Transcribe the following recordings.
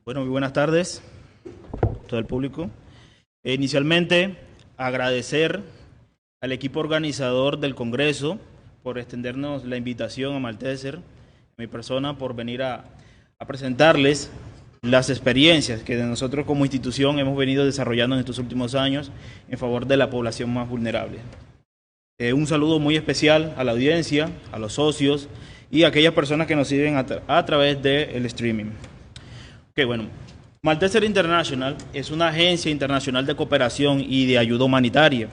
Bueno, muy buenas tardes a todo el público. Inicialmente, agradecer al equipo organizador del Congreso por extendernos la invitación a Malteser, a mi persona, por venir a presentarles las experiencias que nosotros como institución hemos venido desarrollando en estos últimos años en favor de la población más vulnerable. Un saludo muy especial a la audiencia, a los socios y a aquellas personas que nos siguen a través del streaming. Bueno, Malteser International es una agencia internacional de cooperación y de ayuda humanitaria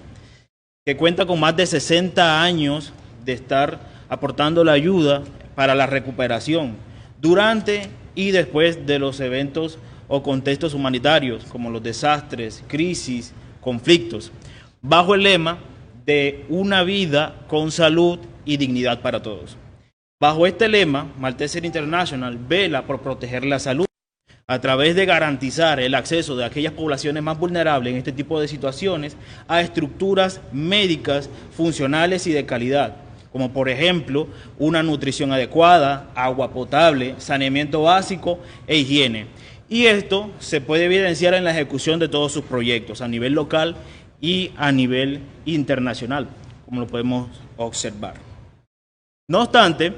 que cuenta con más de 60 años de estar aportando la ayuda para la recuperación durante y después de los eventos o contextos humanitarios como los desastres, crisis, conflictos, bajo el lema de una vida con salud y dignidad para todos. Bajo este lema, Malteser International vela por proteger la salud a través de garantizar el acceso de aquellas poblaciones más vulnerables en este tipo de situaciones a estructuras médicas funcionales y de calidad, como por ejemplo una nutrición adecuada, agua potable, saneamiento básico e higiene. Y esto se puede evidenciar en la ejecución de todos sus proyectos a nivel local y a nivel internacional, como lo podemos observar. No obstante,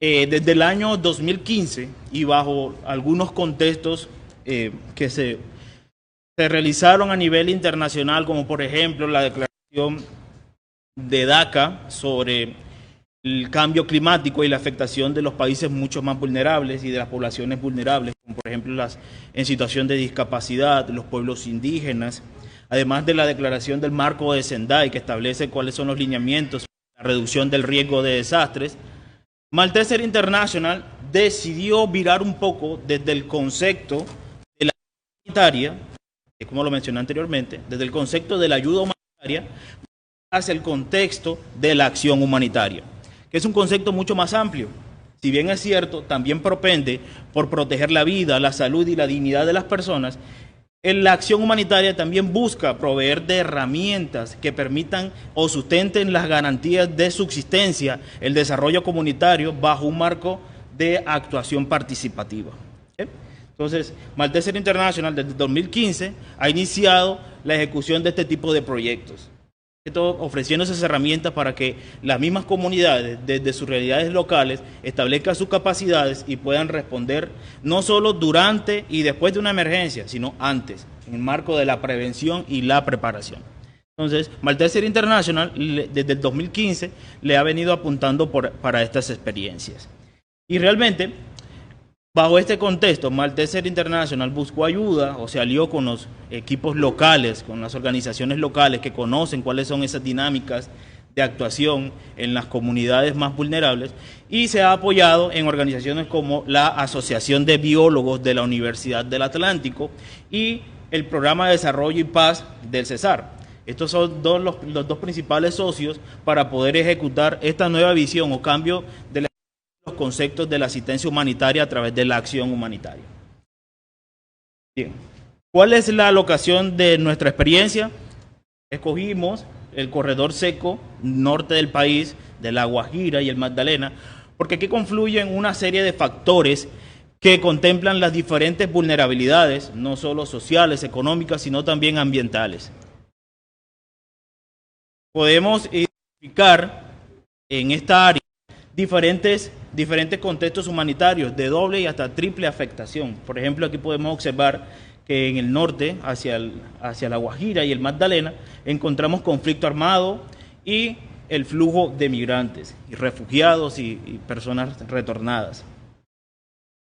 desde el año 2015 y bajo algunos contextos que se realizaron a nivel internacional, como por ejemplo la declaración de Dakar sobre el cambio climático y la afectación de los países mucho más vulnerables y de las poblaciones vulnerables, como por ejemplo las en situación de discapacidad, los pueblos indígenas, además de la declaración del marco de Sendai que establece cuáles son los lineamientos para la reducción del riesgo de desastres. Malteser International decidió virar un poco desde el concepto de la ayuda humanitaria, como lo mencioné anteriormente, desde el concepto de la ayuda humanitaria hacia el contexto de la acción humanitaria, que es un concepto mucho más amplio. Si bien es cierto, también propende por proteger la vida, la salud y la dignidad de las personas. La acción humanitaria también busca proveer de herramientas que permitan o sustenten las garantías de subsistencia, el desarrollo comunitario bajo un marco de actuación participativa. Entonces, Malteser International desde 2015 ha iniciado la ejecución de este tipo de proyectos, ofreciendo esas herramientas para que las mismas comunidades, desde sus realidades locales, establezcan sus capacidades y puedan responder no solo durante y después de una emergencia, sino antes, en el marco de la prevención y la preparación. Entonces, Malteser International, desde el 2015, le ha venido apuntando para estas experiencias. Y realmente, bajo este contexto, Malteser International buscó ayuda o se alió con los equipos locales, con las organizaciones locales que conocen cuáles son esas dinámicas de actuación en las comunidades más vulnerables y se ha apoyado en organizaciones como la Asociación de Biólogos de la Universidad del Atlántico y el Programa de Desarrollo y Paz del Cesar. Estos son los dos principales socios para poder ejecutar esta nueva visión o cambio de los conceptos de la asistencia humanitaria a través de la acción humanitaria. Bien, ¿cuál es la locación de nuestra experiencia? Escogimos el corredor seco norte del país, de La Guajira y el Magdalena, porque aquí confluyen una serie de factores que contemplan las diferentes vulnerabilidades, no solo sociales, económicas, sino también ambientales. Podemos identificar en esta área diferentes contextos humanitarios de doble y hasta triple afectación. Por ejemplo, aquí podemos observar que en el norte, hacia La Guajira y el Magdalena, encontramos conflicto armado y el flujo de migrantes y refugiados y personas retornadas.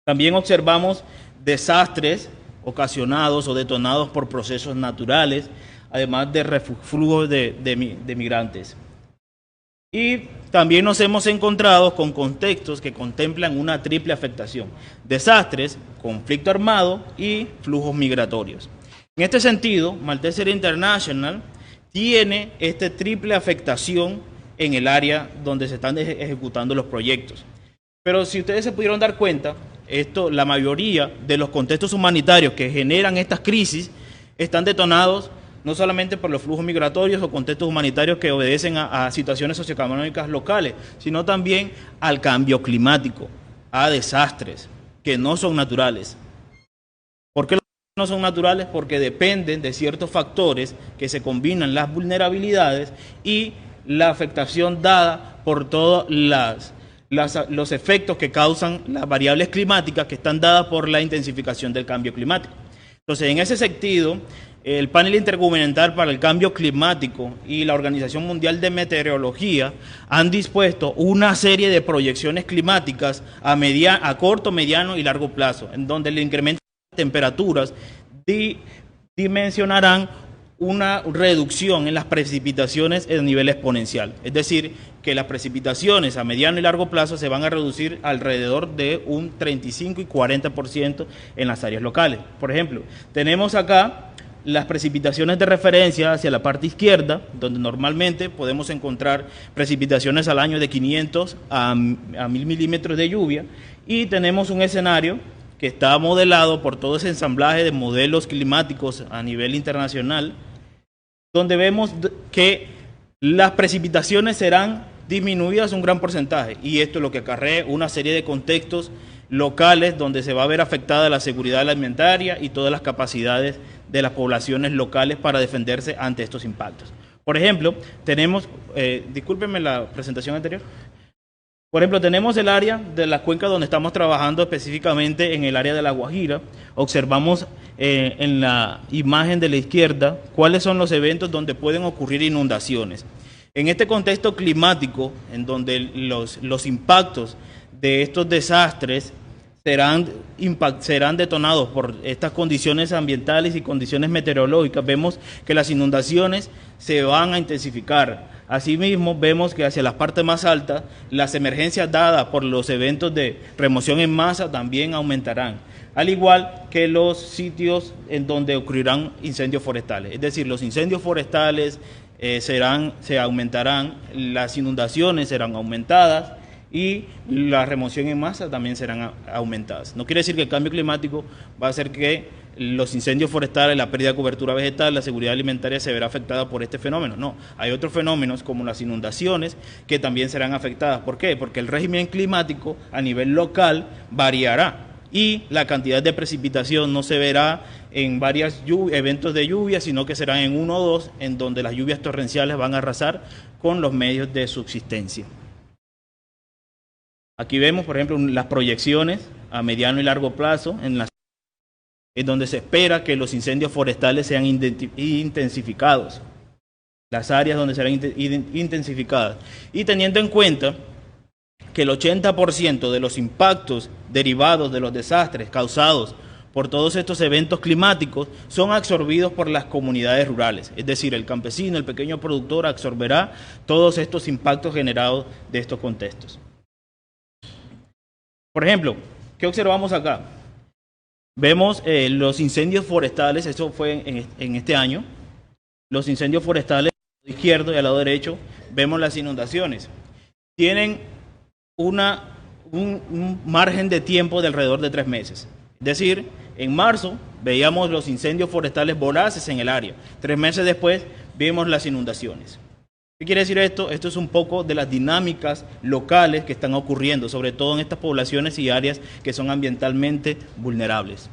También observamos desastres ocasionados o detonados por procesos naturales, además de flujo de migrantes. Y también nos hemos encontrado con contextos que contemplan una triple afectación: desastres, conflicto armado y flujos migratorios. En este sentido, Malteser International tiene esta triple afectación en el área donde se están ejecutando los proyectos. Pero si ustedes se pudieron dar cuenta, la mayoría de los contextos humanitarios que generan estas crisis están detonados no solamente por los flujos migratorios o contextos humanitarios que obedecen a situaciones socioeconómicas locales, sino también al cambio climático, a desastres que no son naturales. ¿Por qué los fenómenos son naturales? Porque dependen de ciertos factores que se combinan las vulnerabilidades y la afectación dada por todos los efectos que causan las variables climáticas que están dadas por la intensificación del cambio climático. Entonces, en ese sentido, el Panel Intergubernamental para el Cambio Climático y la Organización Mundial de Meteorología han dispuesto una serie de proyecciones climáticas a corto, mediano y largo plazo, en donde el incremento de temperaturas dimensionarán una reducción en las precipitaciones a nivel exponencial. Es decir, que las precipitaciones a mediano y largo plazo se van a reducir alrededor de un 35 y 40% en las áreas locales. Por ejemplo, tenemos acá las precipitaciones de referencia hacia la parte izquierda, donde normalmente podemos encontrar precipitaciones al año de 500 a 1000 milímetros de lluvia, y tenemos un escenario que está modelado por todo ese ensamblaje de modelos climáticos a nivel internacional, donde vemos que las precipitaciones serán disminuidas un gran porcentaje, y esto es lo que acarrea una serie de contextos locales donde se va a ver afectada la seguridad alimentaria y todas las capacidades de las poblaciones locales para defenderse ante estos impactos. Por ejemplo, tenemos, discúlpenme la presentación anterior. Por ejemplo, tenemos el área de la cuenca donde estamos trabajando específicamente en el área de La Guajira. Observamos en la imagen de la izquierda cuáles son los eventos donde pueden ocurrir inundaciones. En este contexto climático, en donde los impactos de estos desastres serán detonados por estas condiciones ambientales y condiciones meteorológicas, vemos que las inundaciones se van a intensificar. Asimismo, vemos que hacia las partes más altas, las emergencias dadas por los eventos de remoción en masa también aumentarán, al igual que los sitios en donde ocurrirán incendios forestales. Es decir, los incendios forestales se aumentarán, las inundaciones serán aumentadas y la remoción en masa también serán aumentadas. No quiere decir que el cambio climático va a hacer que los incendios forestales, la pérdida de cobertura vegetal, la seguridad alimentaria se verá afectada por este fenómeno. No, hay otros fenómenos como las inundaciones que también serán afectadas. ¿Por qué? Porque el régimen climático a nivel local variará y la cantidad de precipitación no se verá en varios eventos de lluvia, sino que serán en uno o dos, en donde las lluvias torrenciales van a arrasar con los medios de subsistencia. Aquí vemos, por ejemplo, las proyecciones a mediano y largo plazo en donde se espera que los incendios forestales sean intensificados, las áreas donde serán intensificadas. Y teniendo en cuenta que el 80% de los impactos derivados de los desastres causados por todos estos eventos climáticos son absorbidos por las comunidades rurales. Es decir, el campesino, el pequeño productor absorberá todos estos impactos generados de estos contextos. Por ejemplo, ¿qué observamos acá? Vemos los incendios forestales, eso fue en este año. Los incendios forestales, al lado izquierdo y al lado derecho, vemos las inundaciones. Tienen un margen de tiempo de alrededor de 3 meses. Es decir, en marzo veíamos los incendios forestales voraces en el área. 3 meses después vemos las inundaciones. ¿Qué quiere decir esto? Esto es un poco de las dinámicas locales que están ocurriendo, sobre todo en estas poblaciones y áreas que son ambientalmente vulnerables.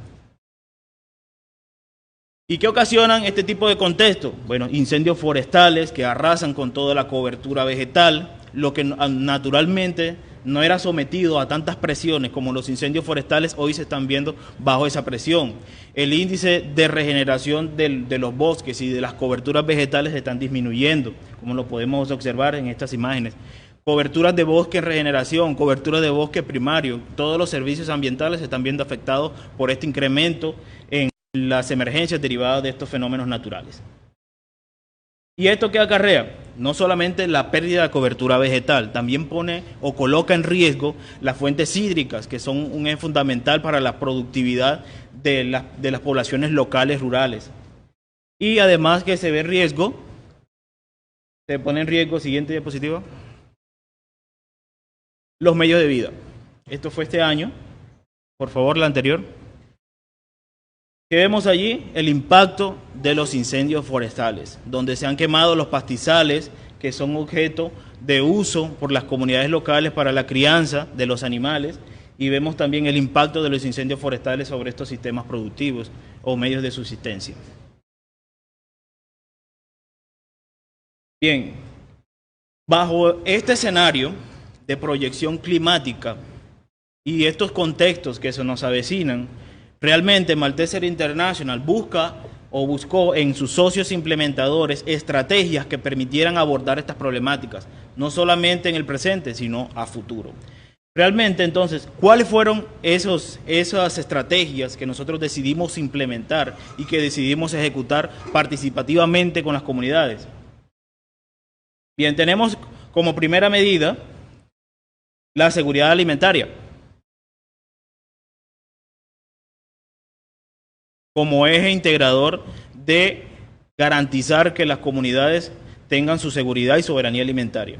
¿Y qué ocasionan este tipo de contexto? Bueno, incendios forestales que arrasan con toda la cobertura vegetal, lo que naturalmente no era sometido a tantas presiones como los incendios forestales, hoy se están viendo bajo esa presión. El índice de regeneración de los bosques y de las coberturas vegetales están disminuyendo, como lo podemos observar en estas imágenes. Coberturas de bosque en regeneración, coberturas de bosque primario, todos los servicios ambientales se están viendo afectados por este incremento en las emergencias derivadas de estos fenómenos naturales. ¿Y esto qué acarrea? No solamente la pérdida de cobertura vegetal, también pone o coloca en riesgo las fuentes hídricas, que son un eje fundamental para la productividad de las poblaciones locales rurales. Y además que se ve en riesgo, se pone en riesgo, siguiente diapositiva, los medios de vida. Esto fue este año, por favor la anterior. ¿Qué vemos allí? El impacto de los incendios forestales, donde se han quemado los pastizales que son objeto de uso por las comunidades locales para la crianza de los animales y vemos también el impacto de los incendios forestales sobre estos sistemas productivos o medios de subsistencia. Bien, bajo este escenario de proyección climática y estos contextos que se nos avecinan, realmente Malteser International buscó en sus socios implementadores estrategias que permitieran abordar estas problemáticas, no solamente en el presente, sino a futuro. Realmente, entonces, ¿cuáles fueron esas estrategias que nosotros decidimos implementar y que decidimos ejecutar participativamente con las comunidades? Bien, tenemos como primera medida la seguridad alimentaria. Como eje integrador de garantizar que las comunidades tengan su seguridad y soberanía alimentaria.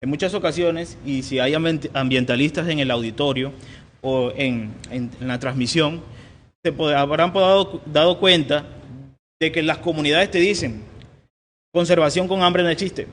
En muchas ocasiones, y si hay ambientalistas en el auditorio o en la transmisión, habrán dado cuenta de que las comunidades te dicen, conservación con hambre no existe.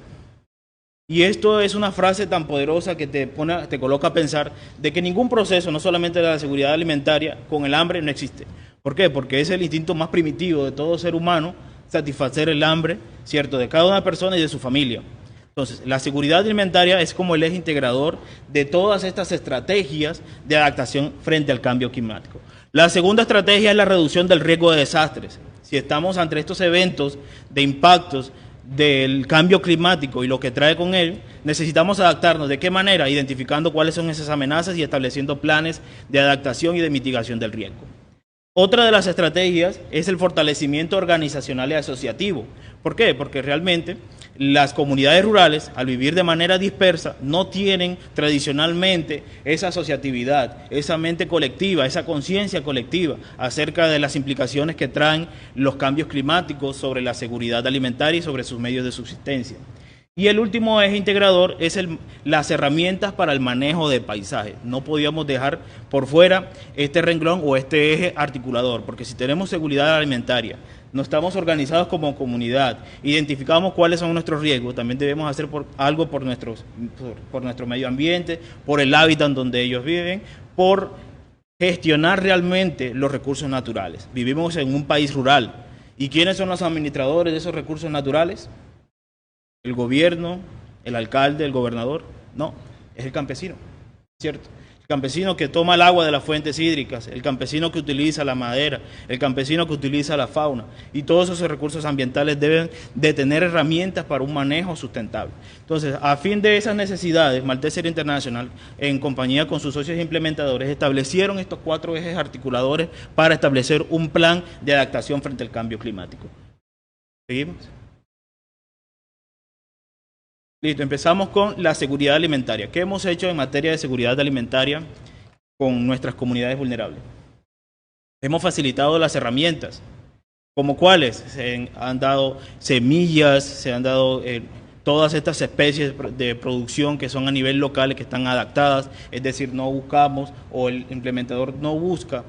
Y esto es una frase tan poderosa que te coloca a pensar de que ningún proceso, no solamente de la seguridad alimentaria, con el hambre no existe. ¿Por qué? Porque es el instinto más primitivo de todo ser humano, satisfacer el hambre, ¿cierto?, de cada una persona y de su familia. Entonces, la seguridad alimentaria es como el eje integrador de todas estas estrategias de adaptación frente al cambio climático. La segunda estrategia es la reducción del riesgo de desastres. Si estamos ante estos eventos de impactos del cambio climático y lo que trae con él, necesitamos adaptarnos. ¿De qué manera? Identificando cuáles son esas amenazas y estableciendo planes de adaptación y de mitigación del riesgo. Otra de las estrategias es el fortalecimiento organizacional y asociativo. ¿Por qué? Porque realmente las comunidades rurales, al vivir de manera dispersa, no tienen tradicionalmente esa asociatividad, esa mente colectiva, esa conciencia colectiva acerca de las implicaciones que traen los cambios climáticos sobre la seguridad alimentaria y sobre sus medios de subsistencia. Y el último eje integrador es las herramientas para el manejo de paisajes. No podíamos dejar por fuera este renglón o este eje articulador, porque si tenemos seguridad alimentaria, no estamos organizados como comunidad, identificamos cuáles son nuestros riesgos, también debemos hacer algo por nuestro medio ambiente, por el hábitat donde ellos viven, por gestionar realmente los recursos naturales. Vivimos en un país rural. ¿Y quiénes son los administradores de esos recursos naturales? ¿El gobierno, el alcalde, el gobernador? No, es el campesino, ¿cierto? El campesino que toma el agua de las fuentes hídricas, el campesino que utiliza la madera, el campesino que utiliza la fauna, y todos esos recursos ambientales deben de tener herramientas para un manejo sustentable. Entonces, a fin de esas necesidades, Malteser International, en compañía con sus socios implementadores, establecieron estos 4 ejes articuladores para establecer un plan de adaptación frente al cambio climático. ¿Seguimos? Listo, empezamos con la seguridad alimentaria. ¿Qué hemos hecho en materia de seguridad alimentaria con nuestras comunidades vulnerables? Hemos facilitado las herramientas, como cuáles. Se han dado semillas, se han dado todas estas especies de producción que son a nivel local, que están adaptadas, es decir, no buscamos o el implementador no busca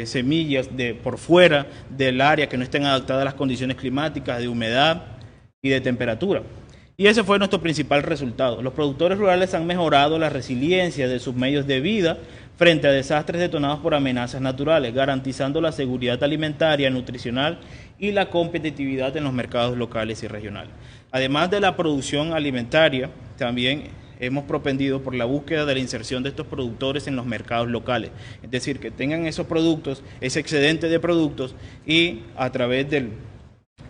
semillas por fuera del área que no estén adaptadas a las condiciones climáticas, de humedad y de temperatura. Y ese fue nuestro principal resultado. Los productores rurales han mejorado la resiliencia de sus medios de vida frente a desastres detonados por amenazas naturales, garantizando la seguridad alimentaria, nutricional y la competitividad en los mercados locales y regionales. Además de la producción alimentaria, también hemos propendido por la búsqueda de la inserción de estos productores en los mercados locales. Es decir, que tengan esos productos, ese excedente de productos, y a través de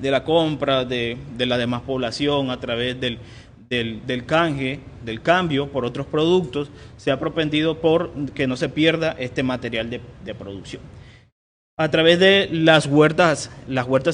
la compra de la demás población, a través del canje, del cambio por otros productos, se ha propendido por que no se pierda este material de producción. A través de las huertas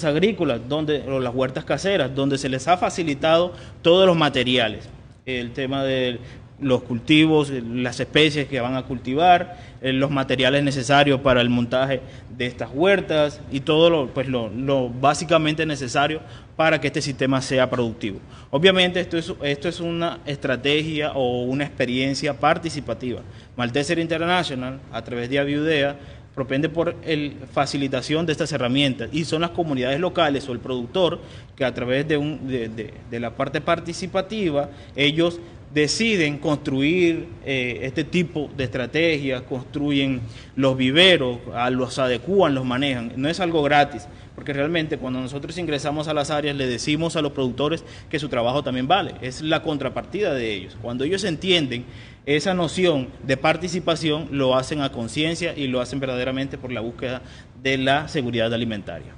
agrícolas, o las huertas caseras, donde se les ha facilitado todos los materiales, el tema de los cultivos, las especies que van a cultivar, los materiales necesarios para el montaje de estas huertas y todo lo básicamente necesario para que este sistema sea productivo. Obviamente esto es una estrategia o una experiencia participativa. Malteser International, a través de Aviudea, propende por la facilitación de estas herramientas, y son las comunidades locales o el productor que a través de la parte participativa ellos deciden construir este tipo de estrategias, construyen los viveros, los adecúan, los manejan. No es algo gratis, porque realmente cuando nosotros ingresamos a las áreas le decimos a los productores que su trabajo también vale, es la contrapartida de ellos. Cuando ellos entienden esa noción de participación, lo hacen a conciencia y lo hacen verdaderamente por la búsqueda de la seguridad alimentaria.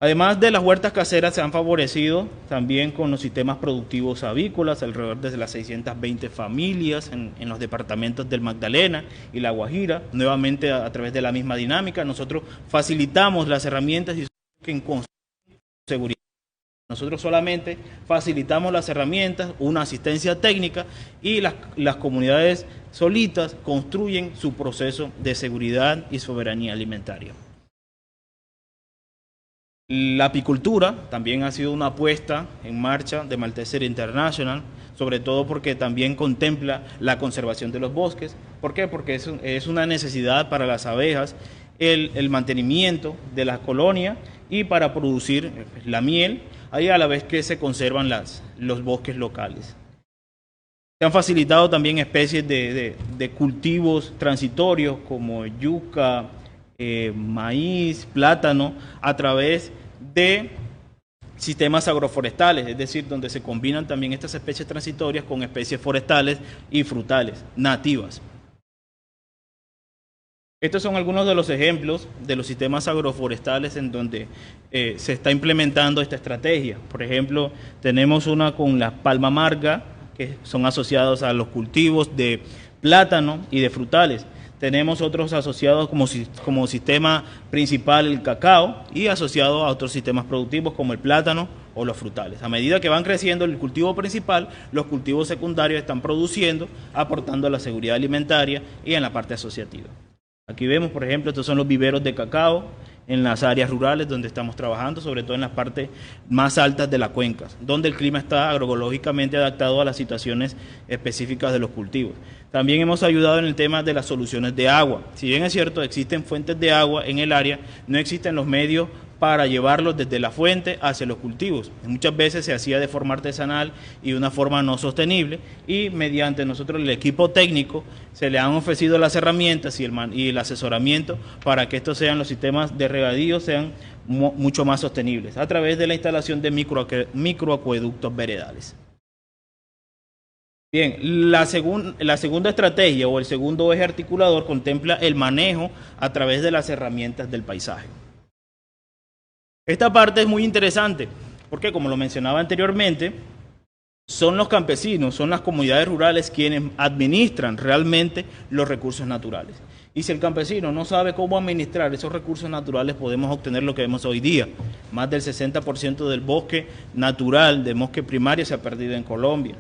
Además de las huertas caseras, se han favorecido también con los sistemas productivos avícolas, alrededor de las 620 familias en los departamentos del Magdalena y La Guajira, nuevamente a través de la misma dinámica. Nosotros facilitamos las herramientas y que construyen seguridad. Nosotros solamente facilitamos las herramientas, una asistencia técnica, y las comunidades solitas construyen su proceso de seguridad y soberanía alimentaria. La apicultura también ha sido una apuesta en marcha de Malteser International, sobre todo porque también contempla la conservación de los bosques. ¿Por qué? Porque es una necesidad para las abejas el mantenimiento de la colonia y para producir la miel, ahí a la vez que se conservan los bosques locales. Se han facilitado también especies de cultivos transitorios como yuca, maíz, plátano, a través de sistemas agroforestales, es decir, donde se combinan también estas especies transitorias con especies forestales y frutales nativas. Estos son algunos de los ejemplos de los sistemas agroforestales en donde se está implementando esta estrategia. Por ejemplo, tenemos una con la palma amarga, que son asociados a los cultivos de plátano y de frutales. Tenemos otros asociados como sistema principal el cacao y asociados a otros sistemas productivos como el plátano o los frutales. A medida que van creciendo el cultivo principal, los cultivos secundarios están produciendo, aportando a la seguridad alimentaria y en la parte asociativa. Aquí vemos, por ejemplo, estos son los viveros de cacao en las áreas rurales donde estamos trabajando, sobre todo en las partes más altas de las cuencas, donde el clima está agroecológicamente adaptado a las situaciones específicas de los cultivos. También hemos ayudado en el tema de las soluciones de agua. Si bien es cierto, existen fuentes de agua en el área, no existen los medios para llevarlos desde la fuente hacia los cultivos. Muchas veces se hacía de forma artesanal y de una forma no sostenible, y mediante nosotros, el equipo técnico, se le han ofrecido las herramientas y el asesoramiento para que estos sean los sistemas de regadío sean mucho más sostenibles, a través de la instalación de microacueductos veredales. Bien, la segunda estrategia o el segundo eje articulador contempla el manejo a través de las herramientas del paisaje. Esta parte es muy interesante porque, como lo mencionaba anteriormente, son los campesinos, son las comunidades rurales quienes administran realmente los recursos naturales. Y si el campesino no sabe cómo administrar esos recursos naturales, podemos obtener lo que vemos hoy día. Más del 60% del bosque natural, del bosque primario, se ha perdido en Colombia.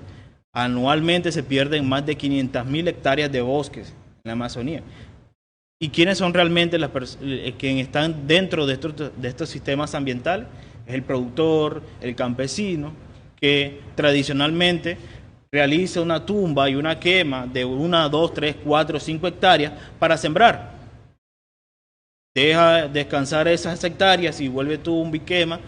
Anualmente se pierden más de 500.000 hectáreas de bosques en la Amazonía. ¿Y quiénes son realmente quienes están dentro de estos sistemas ambientales? Es el productor, el campesino, que tradicionalmente realiza una tumba y una quema de 1, 2, 3, 4, 5 hectáreas para sembrar. Deja descansar esas hectáreas y vuelve tumba y quema.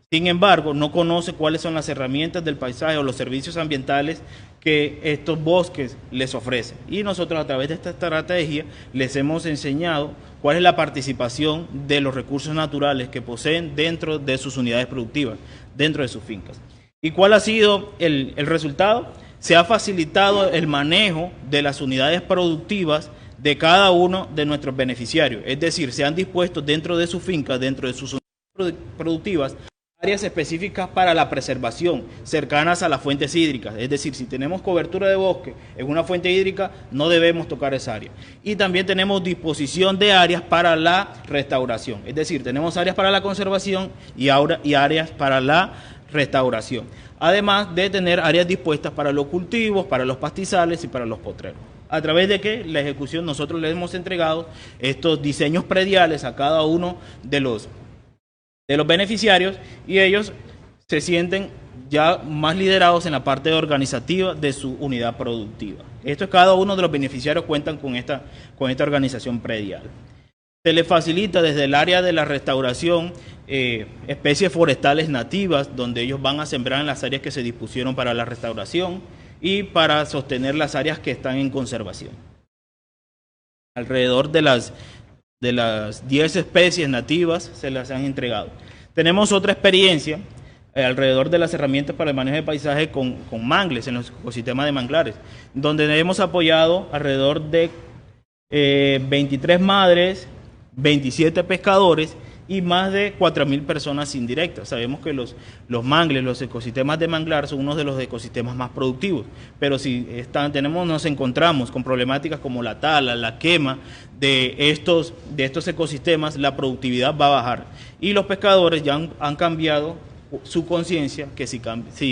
Sin embargo, no conoce cuáles son las herramientas del paisaje o los servicios ambientales que estos bosques les ofrecen. Y nosotros, a través de esta estrategia, les hemos enseñado cuál es la participación de los recursos naturales que poseen dentro de sus unidades productivas, dentro de sus fincas. ¿Y cuál ha sido el resultado? Se ha facilitado el manejo de las unidades productivas de cada uno de nuestros beneficiarios. Es decir, se han dispuesto dentro de sus fincas, dentro de sus unidades productivas, áreas específicas para la preservación, cercanas a las fuentes hídricas. Es decir, si tenemos cobertura de bosque en una fuente hídrica, no debemos tocar esa área. Y también tenemos disposición de áreas para la restauración. Es decir, tenemos áreas para la conservación y áreas para la restauración. Además de tener áreas dispuestas para los cultivos, para los pastizales y para los potreros. A través de que la ejecución, nosotros les hemos entregado estos diseños prediales a cada uno de los beneficiarios, y ellos se sienten ya más liderados en la parte organizativa de su unidad productiva. Esto es, cada uno de los beneficiarios cuentan con esta organización predial. Se les facilita desde el área de la restauración especies forestales nativas, donde ellos van a sembrar en las áreas que se dispusieron para la restauración y para sostener las áreas que están en conservación. Alrededor de las 10 especies nativas se las han entregado. Tenemos otra experiencia alrededor de las herramientas para el manejo de paisaje con mangles en los ecosistemas de manglares, donde hemos apoyado alrededor de 23 madres, 27 pescadores y más de 4.000 personas indirectas. Sabemos que los mangles, los ecosistemas de manglar son uno de los ecosistemas más productivos, pero si nos encontramos con problemáticas como la tala, la quema de estos ecosistemas, la productividad va a bajar. Y los pescadores ya han cambiado su conciencia, que si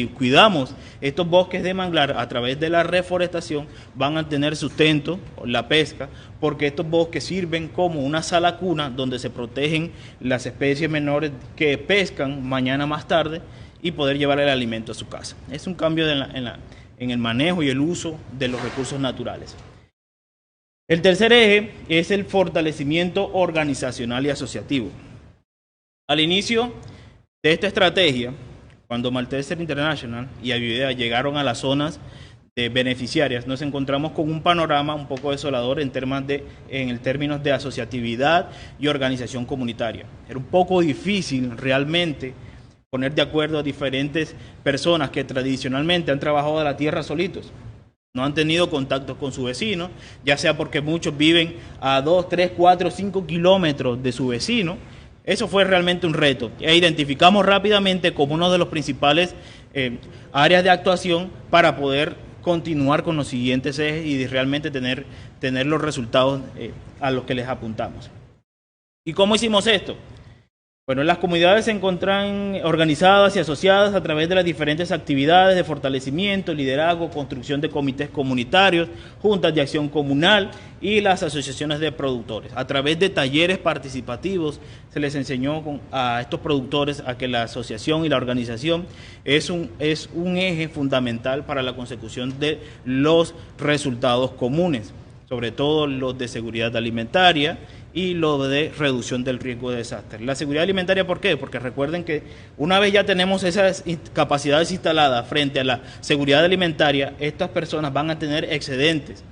cuidamos estos bosques de manglar a través de la reforestación, van a tener sustento, la pesca, porque estos bosques sirven como una sala cuna donde se protegen las especies menores que pescan mañana más tarde y poder llevar el alimento a su casa. Es un cambio en el manejo y el uso de los recursos naturales. El tercer eje es el fortalecimiento organizacional y asociativo. Al inicio de esta estrategia, cuando Malteser International y Ayudea llegaron a las zonas beneficiarias, nos encontramos con un panorama un poco desolador en términos de asociatividad y organización comunitaria. Era un poco difícil realmente poner de acuerdo a diferentes personas que tradicionalmente han trabajado la tierra solitos. No han tenido contactos con su vecino, ya sea porque muchos viven a 2, 3, 4, 5 kilómetros de su vecino. Eso fue realmente un reto. E identificamos rápidamente como uno de los principales áreas de actuación para poder continuar con los siguientes ejes y realmente tener los resultados a los que les apuntamos. ¿Y cómo hicimos esto? Bueno, las comunidades se encuentran organizadas y asociadas a través de las diferentes actividades de fortalecimiento, liderazgo, construcción de comités comunitarios, juntas de acción comunal y las asociaciones de productores. A través de talleres participativos se les enseñó a estos productores a que la asociación y la organización es un eje fundamental para la consecución de los resultados comunes, sobre todo los de seguridad alimentaria y lo de reducción del riesgo de desastre. La seguridad alimentaria, ¿por qué? Porque recuerden que una vez ya tenemos esas capacidades instaladas frente a la seguridad alimentaria, estas personas van a tener excedentes.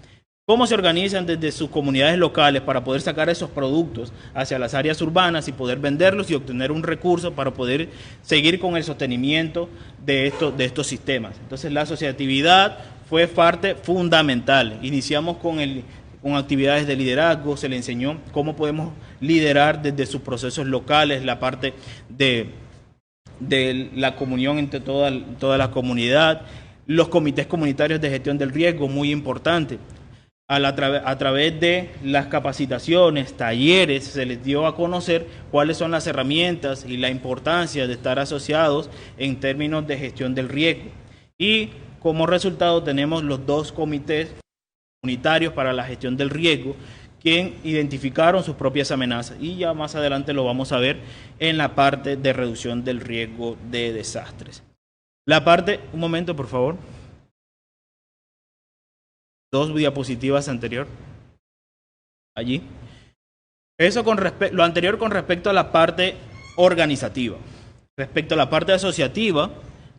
¿Cómo se organizan desde sus comunidades locales para poder sacar esos productos hacia las áreas urbanas y poder venderlos y obtener un recurso para poder seguir con el sostenimiento de estos sistemas? Entonces, la asociatividad fue parte fundamental. Iniciamos con actividades de liderazgo, se le enseñó cómo podemos liderar desde sus procesos locales, la parte de la comunión entre toda la comunidad, los comités comunitarios de gestión del riesgo, muy importante. A través de las capacitaciones, talleres, se les dio a conocer cuáles son las herramientas y la importancia de estar asociados en términos de gestión del riesgo. Y como resultado tenemos los 2 comités comunitarios para la gestión del riesgo, quien identificaron sus propias amenazas, y ya más adelante lo vamos a ver en la parte de reducción del riesgo de desastres. Un momento por favor. 2 diapositivas anterior. Allí. Lo anterior con respecto a la parte organizativa. Respecto a la parte asociativa,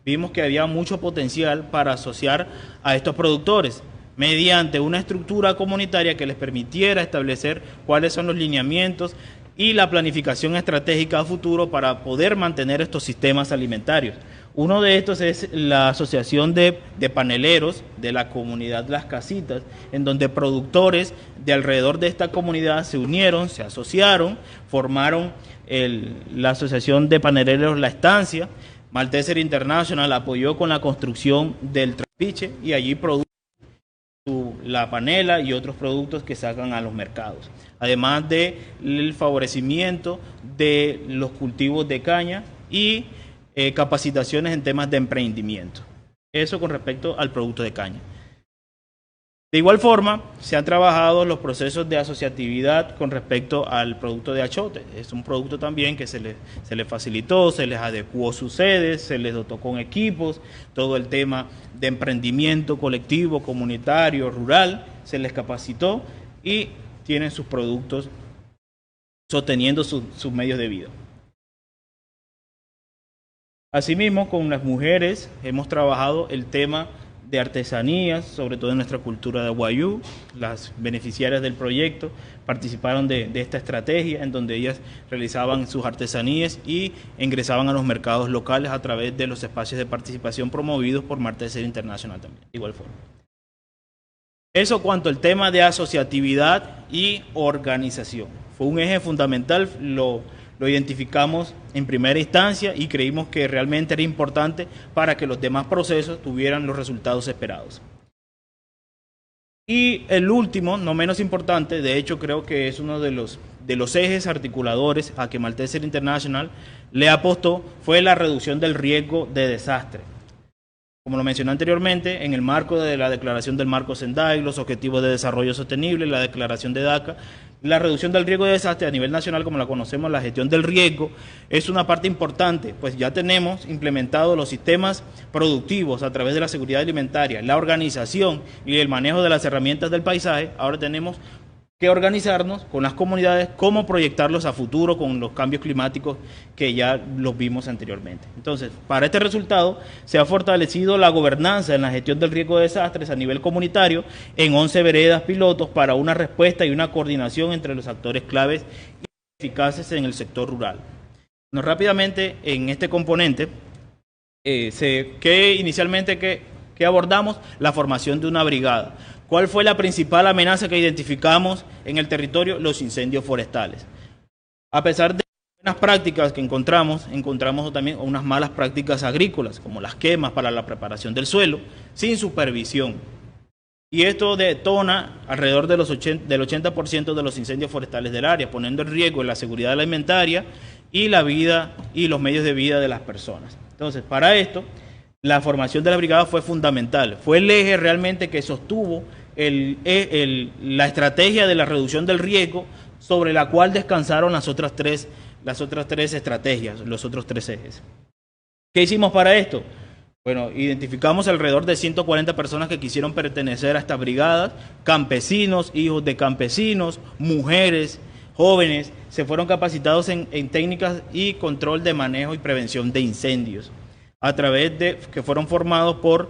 vimos que había mucho potencial para asociar a estos productores mediante una estructura comunitaria que les permitiera establecer cuáles son los lineamientos y la planificación estratégica a futuro para poder mantener estos sistemas alimentarios. Uno de estos es la asociación de paneleros de la comunidad Las Casitas, en donde productores de alrededor de esta comunidad se unieron, se asociaron, formaron la asociación de paneleros La Estancia. Malteser International apoyó con la construcción del trapiche y allí produjo la panela y otros productos que sacan a los mercados, además del favorecimiento de los cultivos de caña y capacitaciones en temas de emprendimiento. Eso con respecto al producto de caña. De igual forma, se han trabajado los procesos de asociatividad con respecto al producto de achote. Es un producto también que se les facilitó, se les adecuó sus sedes, se les dotó con equipos, todo el tema de emprendimiento colectivo, comunitario, rural, se les capacitó y tienen sus productos sosteniendo sus medios de vida. Asimismo, con las mujeres hemos trabajado el tema de artesanías, sobre todo en nuestra cultura de Wayuu. Las beneficiarias del proyecto participaron de esta estrategia en donde ellas realizaban sus artesanías y ingresaban a los mercados locales a través de los espacios de participación promovidos por Malteser International también, de igual forma. Eso cuanto al tema de asociatividad y organización. Fue un eje fundamental, lo identificamos en primera instancia y creímos que realmente era importante para que los demás procesos tuvieran los resultados esperados. Y el último, no menos importante, de hecho creo que es uno de los ejes articuladores a que Malteser International le apostó, fue la reducción del riesgo de desastre. Como lo mencioné anteriormente, en el marco de la declaración del Marco Sendai, los Objetivos de Desarrollo Sostenible, la declaración de Dakar, la reducción del riesgo de desastre a nivel nacional, como la conocemos, la gestión del riesgo, es una parte importante, pues ya tenemos implementados los sistemas productivos a través de la seguridad alimentaria, la organización y el manejo de las herramientas del paisaje. Ahora tenemos que organizarnos con las comunidades, cómo proyectarlos a futuro con los cambios climáticos que ya los vimos anteriormente. Entonces, para este resultado se ha fortalecido la gobernanza en la gestión del riesgo de desastres a nivel comunitario en 11 veredas pilotos para una respuesta y una coordinación entre los actores claves y eficaces en el sector rural. Bueno, rápidamente en este componente, inicialmente abordamos la formación de una brigada. ¿Cuál fue la principal amenaza que identificamos en el territorio? Los incendios forestales. A pesar de buenas prácticas que encontramos también unas malas prácticas agrícolas, como las quemas para la preparación del suelo, sin supervisión. Y esto detona alrededor del 80% de los incendios forestales del área, poniendo en riesgo la seguridad alimentaria y la vida y los medios de vida de las personas. Entonces, para esto, la formación de la brigada fue fundamental. Fue el eje realmente que sostuvo la estrategia de la reducción del riesgo, sobre la cual descansaron las otras tres estrategias, los otros tres ejes. ¿Qué hicimos para esto? Bueno, identificamos alrededor de 140 personas que quisieron pertenecer a estas brigadas, campesinos, hijos de campesinos, mujeres, jóvenes, se fueron capacitados en técnicas y control de manejo y prevención de incendios, a través de que fueron formados por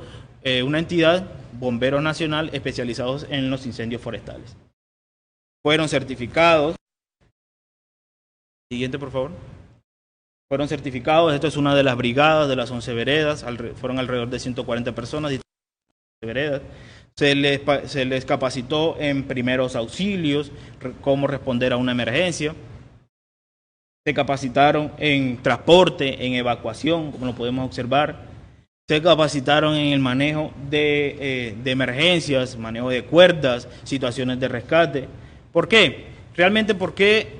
una entidad, Bomberos Nacional, especializados en los incendios forestales. Fueron certificados. Siguiente, por favor. Fueron certificados, esto es una de las brigadas de las 11 veredas, fueron alrededor de 140 personas de veredas. Se les capacitó en primeros auxilios, cómo responder a una emergencia. Se capacitaron en transporte, en evacuación, como lo podemos observar. Se capacitaron en el manejo de emergencias, manejo de cuerdas, situaciones de rescate. ¿Por qué? Realmente, ¿por qué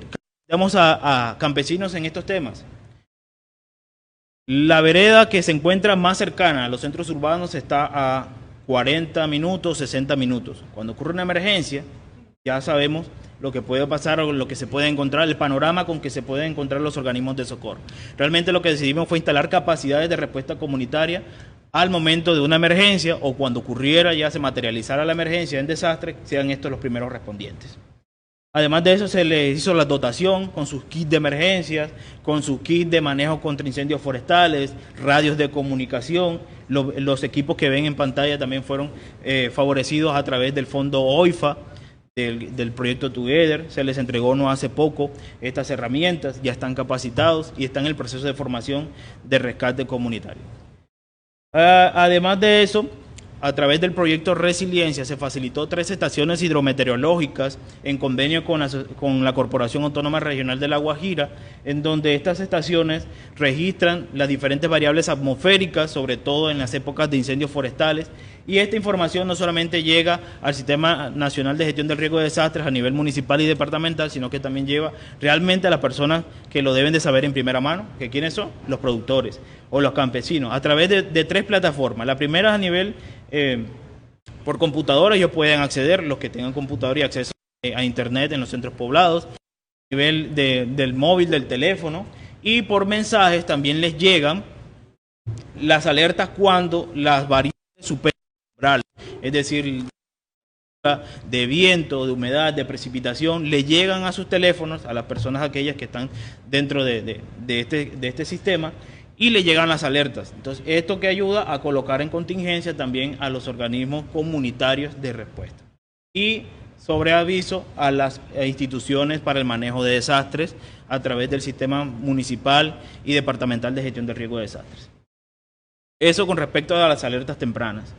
capacitamos a campesinos en estos temas? La vereda que se encuentra más cercana a los centros urbanos está a 40 minutos, 60 minutos. Cuando ocurre una emergencia, ya sabemos lo que puede pasar o lo que se puede encontrar, el panorama con que se pueden encontrar los organismos de socorro. Realmente lo que decidimos fue instalar capacidades de respuesta comunitaria al momento de una emergencia, o cuando ocurriera, ya se materializara la emergencia en desastre, sean estos los primeros respondientes. Además de eso, se les hizo la dotación con sus kits de emergencias, con sus kits de manejo contra incendios forestales, radios de comunicación. Los equipos que ven en pantalla también fueron favorecidos a través del fondo OIFA, del proyecto Together. Se les entregó no hace poco estas herramientas, ya están capacitados y están en el proceso de formación de rescate comunitario. Además de eso, a través del proyecto Resiliencia se facilitó 3 estaciones hidrometeorológicas en convenio con la Corporación Autónoma Regional de La Guajira, en donde estas estaciones registran las diferentes variables atmosféricas, sobre todo en las épocas de incendios forestales, y esta información no solamente llega al Sistema Nacional de Gestión del Riesgo de Desastres a nivel municipal y departamental, sino que también lleva realmente a las personas que lo deben de saber en primera mano, que quiénes son, los productores o los campesinos, a través de 3 plataformas. La primera es a nivel por computadora, ellos pueden acceder, los que tengan computadora y acceso a internet en los centros poblados, a nivel del móvil, del teléfono, y por mensajes también les llegan las alertas cuando las variables superan, es decir, de viento, de humedad, de precipitación, le llegan a sus teléfonos, a las personas aquellas que están dentro de este sistema, y le llegan las alertas. Entonces, esto que ayuda a colocar en contingencia también a los organismos comunitarios de respuesta. Y sobreaviso a las instituciones para el manejo de desastres a través del sistema municipal y departamental de gestión de riesgo de desastres. Eso con respecto a las alertas tempranas.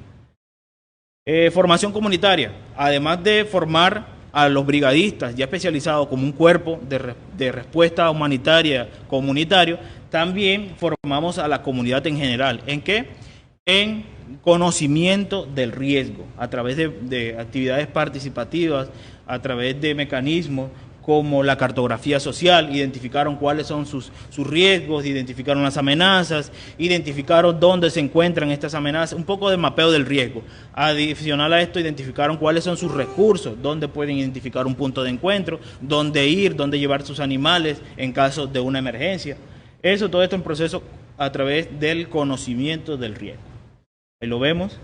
Formación comunitaria. Además de formar a los brigadistas ya especializados como un cuerpo de respuesta humanitaria comunitario, también formamos a la comunidad en general. ¿En qué? En conocimiento del riesgo, a través de actividades participativas, a través de mecanismos como la cartografía social, identificaron cuáles son sus riesgos, identificaron las amenazas, identificaron dónde se encuentran estas amenazas, un poco de mapeo del riesgo. Adicional a esto, identificaron cuáles son sus recursos, dónde pueden identificar un punto de encuentro, dónde ir, dónde llevar sus animales en caso de una emergencia. Todo esto en proceso a través del conocimiento del riesgo. Ahí lo vemos.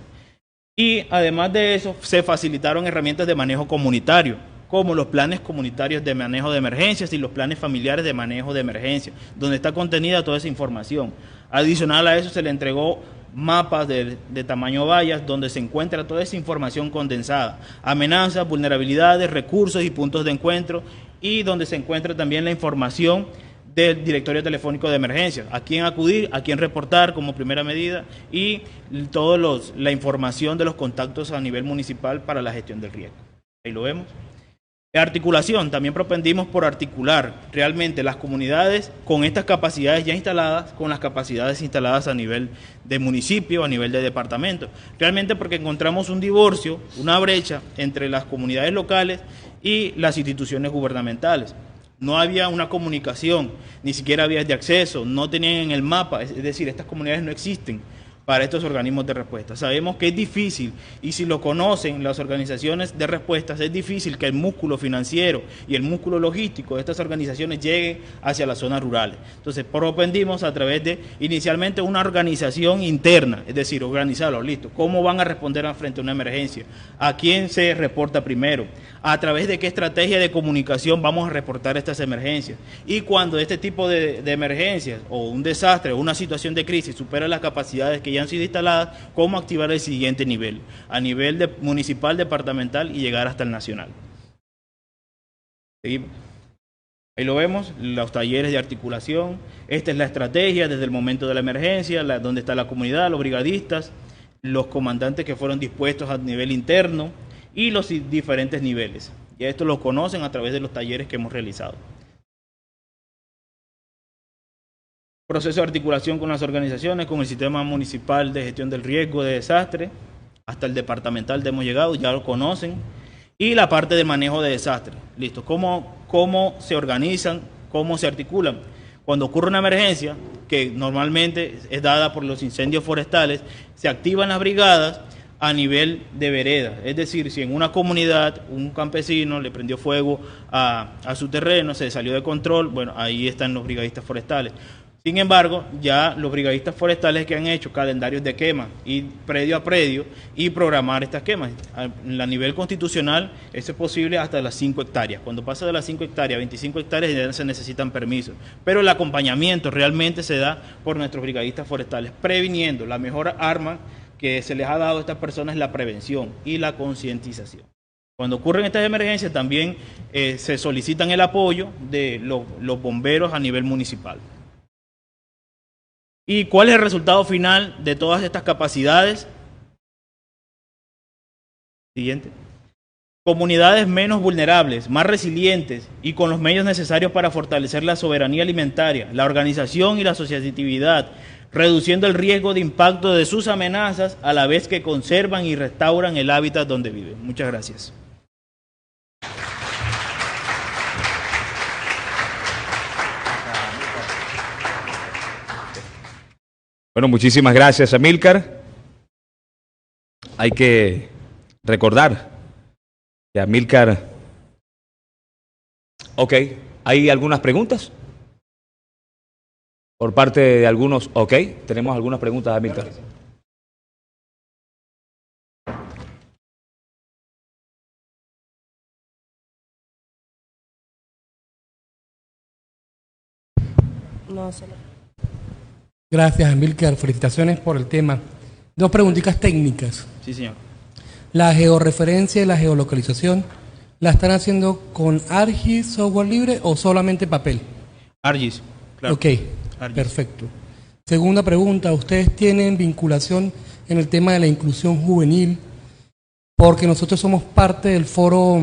Y además de eso, se facilitaron herramientas de manejo comunitario, como los planes comunitarios de manejo de emergencias y los planes familiares de manejo de emergencias, donde está contenida toda esa información. Adicional a eso, se le entregó mapas de tamaño vallas, donde se encuentra toda esa información condensada, amenazas, vulnerabilidades, recursos y puntos de encuentro, y donde se encuentra también la información del directorio telefónico de emergencias, a quién acudir, a quién reportar como primera medida, y la información de los contactos a nivel municipal para la gestión del riesgo. Ahí lo vemos. Articulación, también propendimos por articular realmente las comunidades con estas capacidades ya instaladas, con las capacidades instaladas a nivel de municipio, a nivel de departamento. Realmente porque encontramos un divorcio, una brecha entre las comunidades locales y las instituciones gubernamentales. No había una comunicación, ni siquiera vías de acceso, no tenían en el mapa, es decir, estas comunidades no existen para estos organismos de respuesta. Sabemos que es difícil, y si lo conocen las organizaciones de respuestas, es difícil que el músculo financiero y el músculo logístico de estas organizaciones lleguen hacia las zonas rurales. Entonces, propendimos a través de, inicialmente, una organización interna, es decir, organizarlos, listo, cómo van a responder frente a una emergencia, a quién se reporta primero, a través de qué estrategia de comunicación vamos a reportar estas emergencias, y cuando este tipo de emergencias, o un desastre, o una situación de crisis, supera las capacidades que ya han sido instaladas, cómo activar el siguiente nivel, a nivel municipal, departamental y llegar hasta el nacional. Seguimos. Ahí lo vemos, los talleres de articulación. Esta es la estrategia desde el momento de la emergencia, donde está la comunidad, los brigadistas, los comandantes que fueron dispuestos a nivel interno y los diferentes niveles. Ya esto lo conocen a través de los talleres que hemos realizado. Proceso de articulación con las organizaciones, con el sistema municipal de gestión del riesgo de desastre, hasta el departamental hemos llegado, ya lo conocen, y la parte de manejo de desastre. Listo, ¿cómo se organizan, cómo se articulan? Cuando ocurre una emergencia, que normalmente es dada por los incendios forestales, se activan las brigadas a nivel de vereda, es decir, si en una comunidad un campesino le prendió fuego a su terreno, se salió de control, bueno, ahí están los brigadistas forestales. Sin embargo, ya los brigadistas forestales que han hecho calendarios de quema, ir predio a predio y programar estas quemas. A nivel constitucional, eso es posible hasta las 5 hectáreas. Cuando pasa de las 5 hectáreas a 25 hectáreas ya se necesitan permisos. Pero el acompañamiento realmente se da por nuestros brigadistas forestales, previniendo. La mejor arma que se les ha dado a estas personas es la prevención y la concientización. Cuando ocurren estas emergencias también se solicitan el apoyo de los bomberos a nivel municipal. ¿Y cuál es el resultado final de todas estas capacidades? Siguiente. Comunidades menos vulnerables, más resilientes y con los medios necesarios para fortalecer la soberanía alimentaria, la organización y la asociatividad, reduciendo el riesgo de impacto de sus amenazas a la vez que conservan y restauran el hábitat donde viven. Muchas gracias. Bueno, muchísimas gracias, Amílcar. Hay que recordar que Amílcar... Ok, ¿hay algunas preguntas? Por parte de algunos... Ok, tenemos algunas preguntas, Amílcar. No, solo. Gracias, Amílcar. Felicitaciones por el tema. Dos preguntitas técnicas. Sí, señor. La georreferencia y la geolocalización, ¿la están haciendo con ArcGIS, software libre o solamente papel? ArcGIS, claro. Ok, ArcGIS. perfecto. Segunda pregunta, ¿ustedes tienen vinculación en el tema de la inclusión juvenil? Porque nosotros somos parte del foro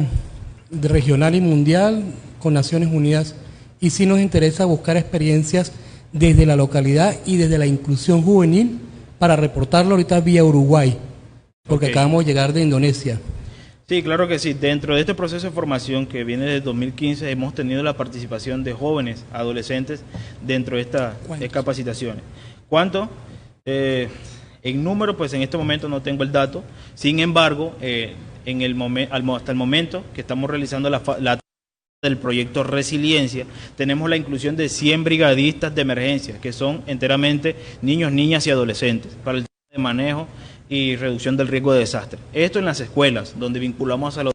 regional y mundial con Naciones Unidas y sí nos interesa buscar experiencias desde la localidad y desde la inclusión juvenil para reportarlo ahorita vía Uruguay, porque Ok. acabamos de llegar de Indonesia. Sí, claro que sí. Dentro de este proceso de formación que viene desde 2015 hemos tenido la participación de jóvenes, adolescentes, dentro de estas ¿Cuántos? capacitaciones. ¿Cuánto? En número, pues en este momento no tengo el dato. Sin embargo, hasta el momento que estamos realizando la del proyecto Resiliencia, tenemos la inclusión de 100 brigadistas de emergencia, que son enteramente niños, niñas y adolescentes, para el tema de manejo y reducción del riesgo de desastre. Esto en las escuelas, donde vinculamos a los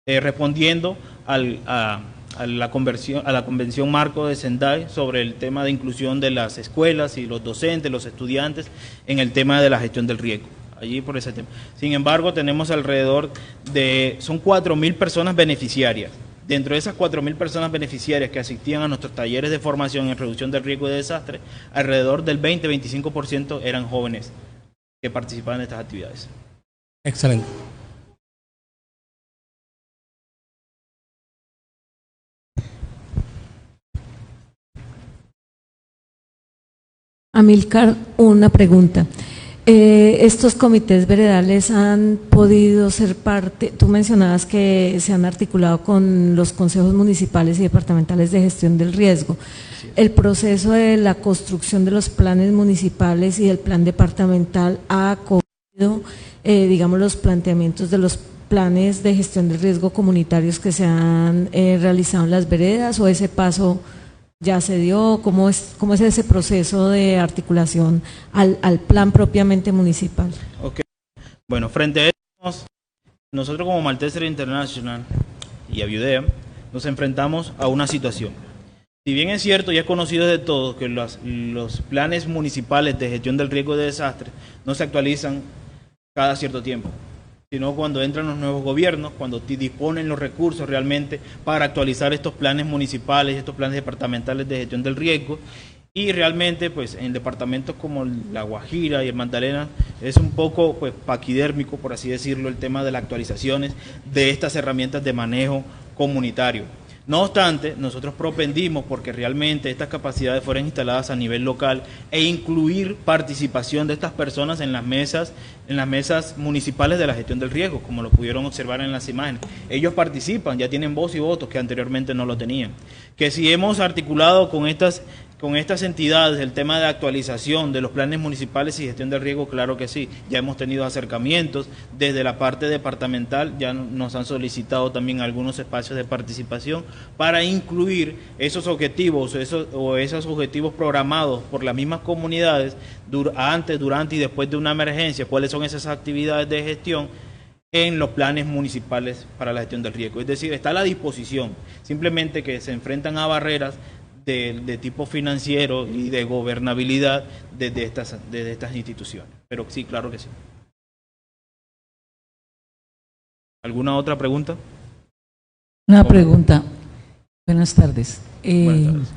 respondiendo a la convención marco de Sendai sobre el tema de inclusión de las escuelas y los docentes, los estudiantes en el tema de la gestión del riesgo. Allí por ese tema. Sin embargo, tenemos son 4.000 personas beneficiarias. Dentro de esas 4.000 personas beneficiarias que asistían a nuestros talleres de formación en reducción del riesgo de desastre, alrededor del 20-25% eran jóvenes que participaban en estas actividades. Excelente. Amílcar, una pregunta. Estos comités veredales han podido ser parte, tú mencionabas que se han articulado con los consejos municipales y departamentales de gestión del riesgo. El proceso de la construcción de los planes municipales y del plan departamental ha acogido, digamos, los planteamientos de los planes de gestión del riesgo comunitarios que se han realizado en las veredas, o ese paso ya se dio. ¿Cómo es ese proceso de articulación al plan propiamente municipal? Ok. Bueno, frente a eso, nosotros como Malteser International y Aviudea nos enfrentamos a una situación. Si bien es cierto y es conocido de todos que los planes municipales de gestión del riesgo de desastre no se actualizan cada cierto tiempo, sino cuando entran los nuevos gobiernos, cuando disponen los recursos realmente para actualizar estos planes municipales, estos planes departamentales de gestión del riesgo. Y realmente, pues, en departamentos como La Guajira y el Magdalena es un poco, pues, paquidérmico, por así decirlo, el tema de las actualizaciones de estas herramientas de manejo comunitario. No obstante, nosotros propendimos porque realmente estas capacidades fueran instaladas a nivel local e incluir participación de estas personas en las mesas municipales de la gestión del riesgo, como lo pudieron observar en las imágenes. Ellos participan, ya tienen voz y votos que anteriormente no lo tenían. Que si hemos articulado con estas entidades el tema de actualización de los planes municipales y gestión del riesgo, claro que sí. Ya hemos tenido acercamientos desde la parte departamental, ya nos han solicitado también algunos espacios de participación para incluir esos objetivos o esos objetivos programados por las mismas comunidades antes, durante y después de una emergencia, cuáles son esas actividades de gestión en los planes municipales para la gestión del riesgo. Es decir, está a la disposición, simplemente que se enfrentan a barreras de tipo financiero y de gobernabilidad desde estas instituciones. Pero sí, claro que sí. ¿Alguna otra pregunta? Una pregunta. Buenas tardes. Buenas tardes.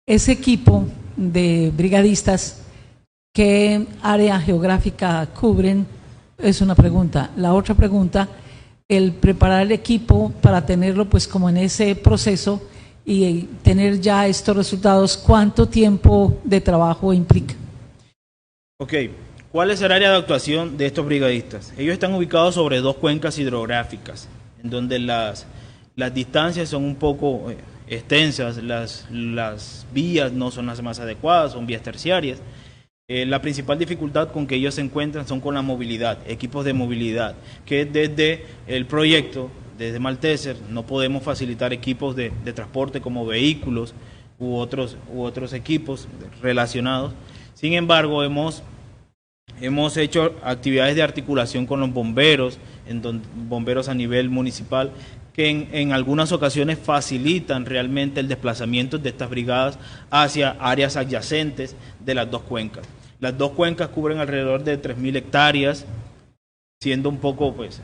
Ese equipo de brigadistas, ¿qué área geográfica cubren? Es una pregunta. La otra pregunta, el preparar el equipo para tenerlo pues como en ese proceso y tener ya estos resultados, ¿cuánto tiempo de trabajo implica? Ok, ¿cuál es el área de actuación de estos brigadistas? Ellos están ubicados sobre 2 cuencas hidrográficas, en donde las distancias son un poco extensas, las vías no son las más adecuadas, son vías terciarias. La principal dificultad con que ellos se encuentran son con la movilidad, equipos de movilidad, que desde el proyecto, desde Malteser, no podemos facilitar equipos de transporte como vehículos u otros equipos relacionados. Sin embargo, hemos hecho actividades de articulación con los bomberos, bomberos a nivel municipal, que en algunas ocasiones facilitan realmente el desplazamiento de estas brigadas hacia áreas adyacentes de las dos cuencas. Las dos cuencas cubren alrededor de 3.000 hectáreas, siendo un poco pues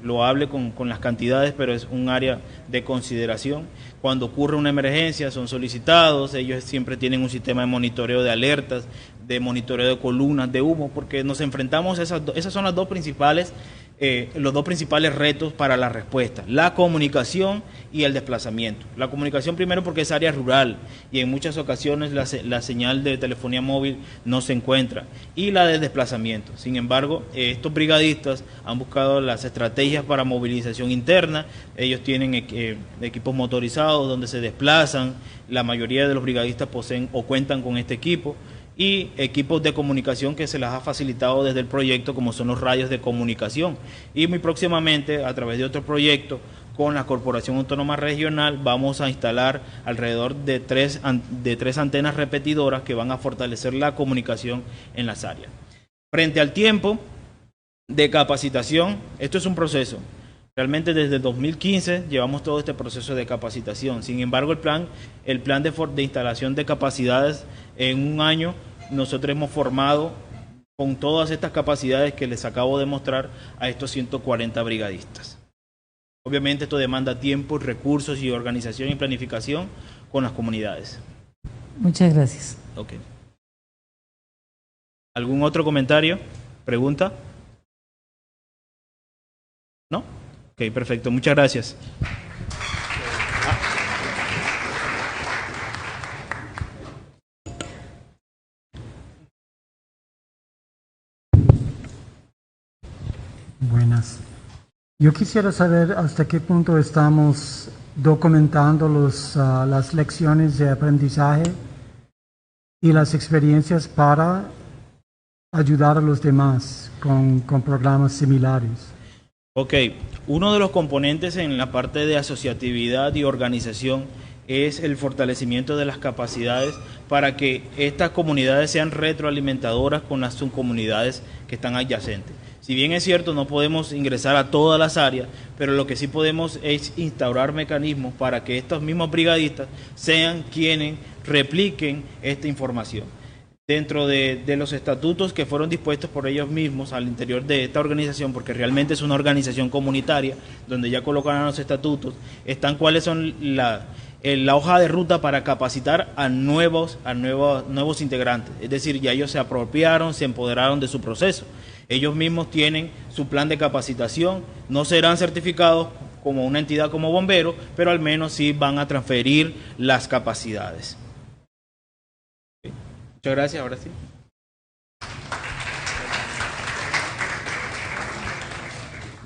loable con las cantidades, pero es un área de consideración. Cuando ocurre una emergencia son solicitados, ellos siempre tienen un sistema de monitoreo de alertas, de monitoreo de columnas de humo, porque nos enfrentamos a esas son las dos principales, los dos principales retos para la respuesta: la comunicación y el desplazamiento. La comunicación primero porque es área rural y en muchas ocasiones la señal de telefonía móvil no se encuentra, y la de desplazamiento. Sin embargo, estos brigadistas han buscado las estrategias para movilización interna. Ellos tienen equipos motorizados donde se desplazan. La mayoría de los brigadistas poseen o cuentan con este equipo, y equipos de comunicación que se les ha facilitado desde el proyecto, como son los radios de comunicación. Y muy próximamente, a través de otro proyecto con la Corporación Autónoma Regional, vamos a instalar alrededor de tres antenas repetidoras que van a fortalecer la comunicación en las áreas. Frente al tiempo de capacitación, esto es un proceso. Realmente desde 2015 llevamos todo este proceso de capacitación. Sin embargo, el plan de instalación de capacidades, en un año nosotros hemos formado con todas estas capacidades que les acabo de mostrar a estos 140 brigadistas. Obviamente esto demanda tiempo, recursos y organización y planificación con las comunidades. Muchas gracias. Okay. ¿Algún otro comentario? ¿Pregunta? ¿No? Ok, perfecto. Muchas gracias. Buenas. Yo quisiera saber hasta qué punto estamos documentando las lecciones de aprendizaje y las experiencias para ayudar a los demás con programas similares. Ok, uno de los componentes en la parte de asociatividad y organización es el fortalecimiento de las capacidades para que estas comunidades sean retroalimentadoras con las subcomunidades que están adyacentes. Si bien es cierto, no podemos ingresar a todas las áreas, pero lo que sí podemos es instaurar mecanismos para que estos mismos brigadistas sean quienes repliquen esta información. Dentro de los estatutos que fueron dispuestos por ellos mismos al interior de esta organización, porque realmente es una organización comunitaria, donde ya colocaron los estatutos, están cuáles son la hoja de ruta para capacitar a nuevos integrantes. Es decir, ya ellos se apropiaron, se empoderaron de su proceso. Ellos mismos tienen su plan de capacitación, no serán certificados como una entidad como bomberos, pero al menos sí van a transferir las capacidades. Muchas gracias, ahora sí.